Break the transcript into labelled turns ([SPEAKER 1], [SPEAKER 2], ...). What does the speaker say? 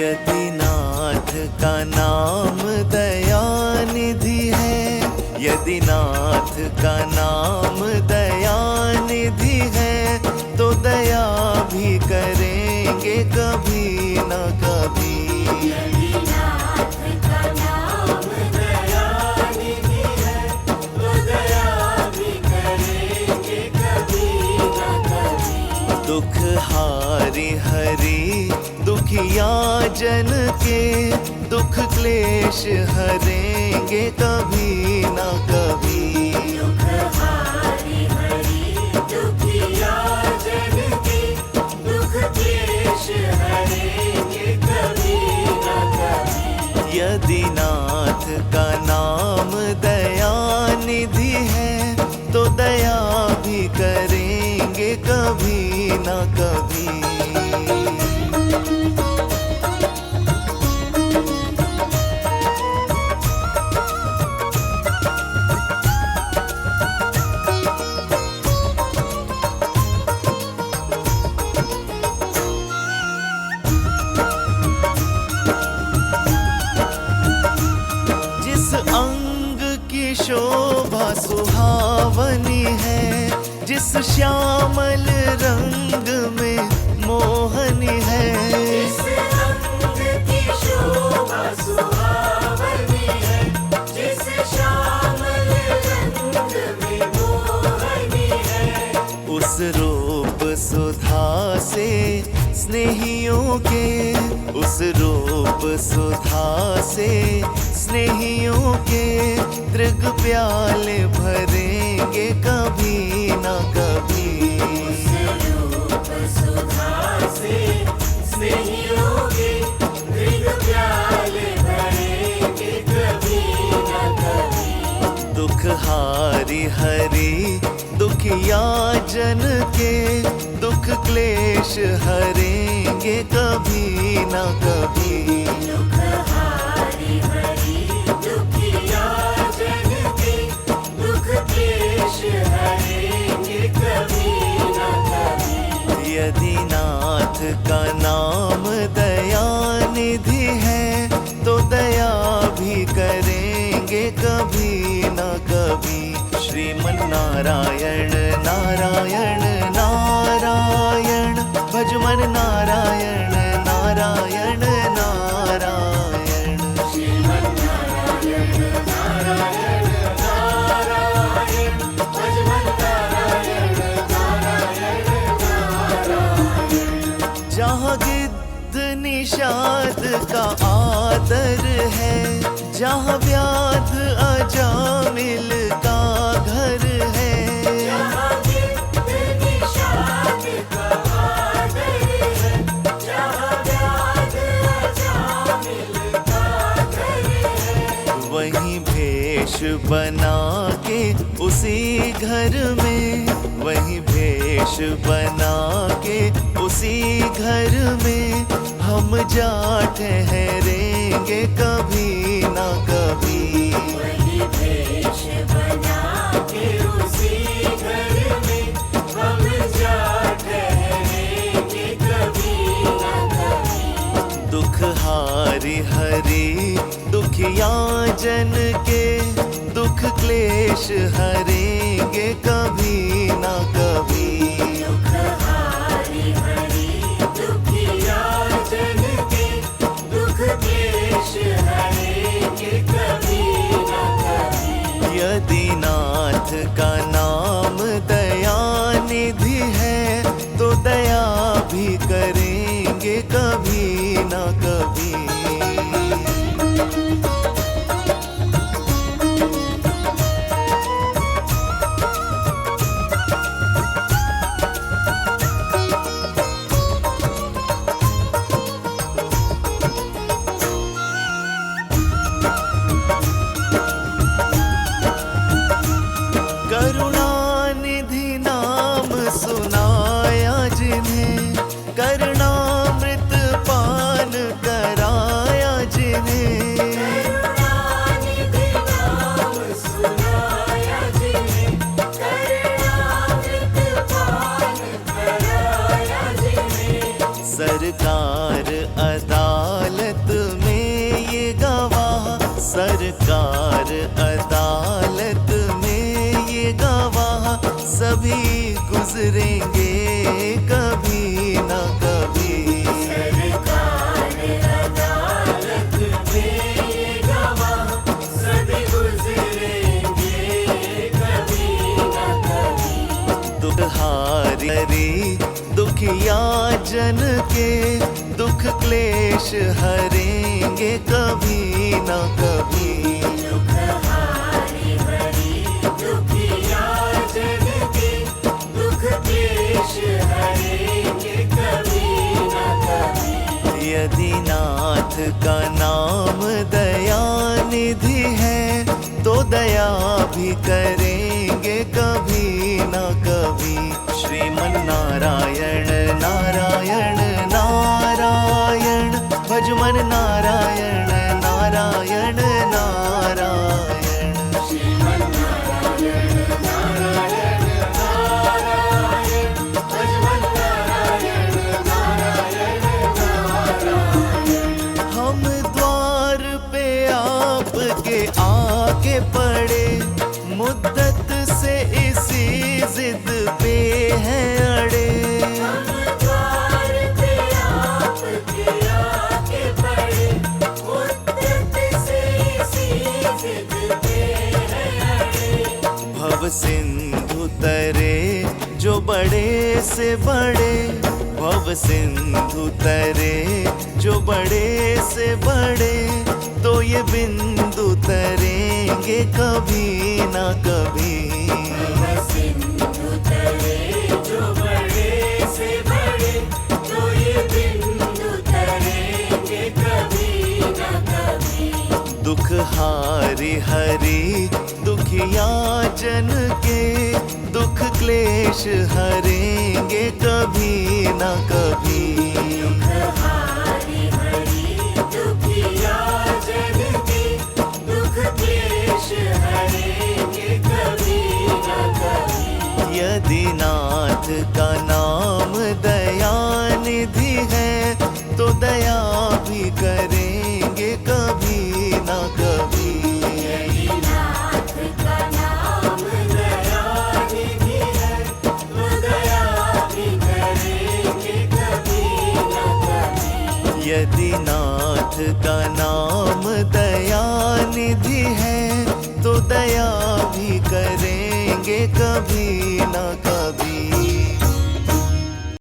[SPEAKER 1] यदि नाथ का नाम दयानिधि है, यदि नाथ का नाम दयानिधि है, तो दया भी करेंगे कभी न कभी।
[SPEAKER 2] यदि नाथ का नाम दयानिधि है, तो दया भी करेंगे कभी न कभी।
[SPEAKER 1] दुख हारी हरि दुखिया जन के, दुख क्लेश हरेंगे कभी न कभी।
[SPEAKER 2] दुख हारी हरि दुखिया जन के, दुख क्लेश हरेंगे कभी न कभी।
[SPEAKER 1] यदि नाथ का नाम दयानिधि है, तो दया भी करेंगे कभी न कभी। जिस अंग की शोभा सुहावनी है, जिस श्यामल रंग में मोहनी है,
[SPEAKER 2] जिस अंग की शोभा सुहावनी है, जिस श्यामल रंग में मोहनी है,
[SPEAKER 1] उस रूप सुधा से स्नेहियों के, उस रूप सुधा से स्नेहियों के, तृग प्याले भरेंगे कभी न कभी।
[SPEAKER 2] उस रूप सुधा से स्नेहियों के, तृग प्याले भरेंगे कभी न कभी।
[SPEAKER 1] दुख हारी हरि दुखिया जन के, दुख क्लेश हरेंगे कभी न कभी।
[SPEAKER 2] दुख हारी हरि दुखिया जन के, दुख क्लेश हरेंगे कभी न कभी।
[SPEAKER 1] यदि नाथ का नाम दयानिधि है, तो दया भी करेंगे कभी न कभी। श्रीमन नारायण नारायण नारायण, भज मन नारायण नारायण नारायण।
[SPEAKER 2] श्रीमन नारायण नारायण नारायण, भज मन नारायण नारायण नारायण।
[SPEAKER 1] जहाँ गिद्ध निषाद का आदर है, जहाँ व्याध अजामिल का घर है,
[SPEAKER 2] जहाँ गिद्ध निषाद का आदर है, जहाँ व्याध अजामिल का घर है,
[SPEAKER 1] वहीं भेष बना के उसी घर में, वहीं भेष बना के उसी घर में, हम जा ठहरेंगे कभी न कभी।
[SPEAKER 2] वही भेष बना के उसी घर में, हम जा ठहरेंगे कभी न कभी।
[SPEAKER 1] दुख हारी हरि दुखिया जन के, दुख क्लेश हरेंगे कभी न कभी।
[SPEAKER 2] दुख हारी हरि दुखिया जन के, दुख क्लेश हरेंगे कभी न कभी।
[SPEAKER 1] यदि नाथ का नाम दयानिधि है, तो दया भी करेंगे कभी न कभी। करुणानिधि नाम सुनाया जिन्हें, करणामृत पान करा जन के दुख क्लेश हरेंगे कभी ना कभी।
[SPEAKER 2] दुख हारी हरि दुखिया जन के दुख क्लेश हरेंगे कभी न कभी।
[SPEAKER 1] यदि नाथ का नाम दया निधि है तो दया भी करेंगे कभी ना कभी। श्रीमन नारायण नारायण नारायण भज मन नारायण नारायण नारायण।
[SPEAKER 2] श्रीमन नारायण नारायण नारायण भज मन नारायण नारायण नारायण।
[SPEAKER 1] हम द्वार पे आपके आके पड़े मुद्दत से इसी जिद पे हैं अड़े।
[SPEAKER 2] हम द्वार पे आपके आके पड़े मुद्दत से इसी जिद पे हैं अड़े।
[SPEAKER 1] भव सिंधु तरे जो बड़े से बड़े, भव सिंधु तरे जो बड़े से बड़े, तो ये बिंदु तरेंगे कभी ना कभी।
[SPEAKER 2] भव सिंधु तरे जो बड़े से बड़े, तो ये बिंदु तरेंगे कभी न कभी।
[SPEAKER 1] दुख हारी हरि दुखिया जन के दुख क्लेश हरेंगे कभी ना कभी।
[SPEAKER 2] दुख हारी हरि दुखिया जन के दुख क्लेश हरेंगे कभी न कभी।
[SPEAKER 1] यदि नाथ का नाम दया निधि है तो दया भी करेंगे कभी ना कभी।
[SPEAKER 2] यदि नाथ का नाम दया निधि है, तो दया भी करेंगे कभी न कभी।
[SPEAKER 1] यदि नाथ का नाम दया निधि है तो दया भी करेंगे कभी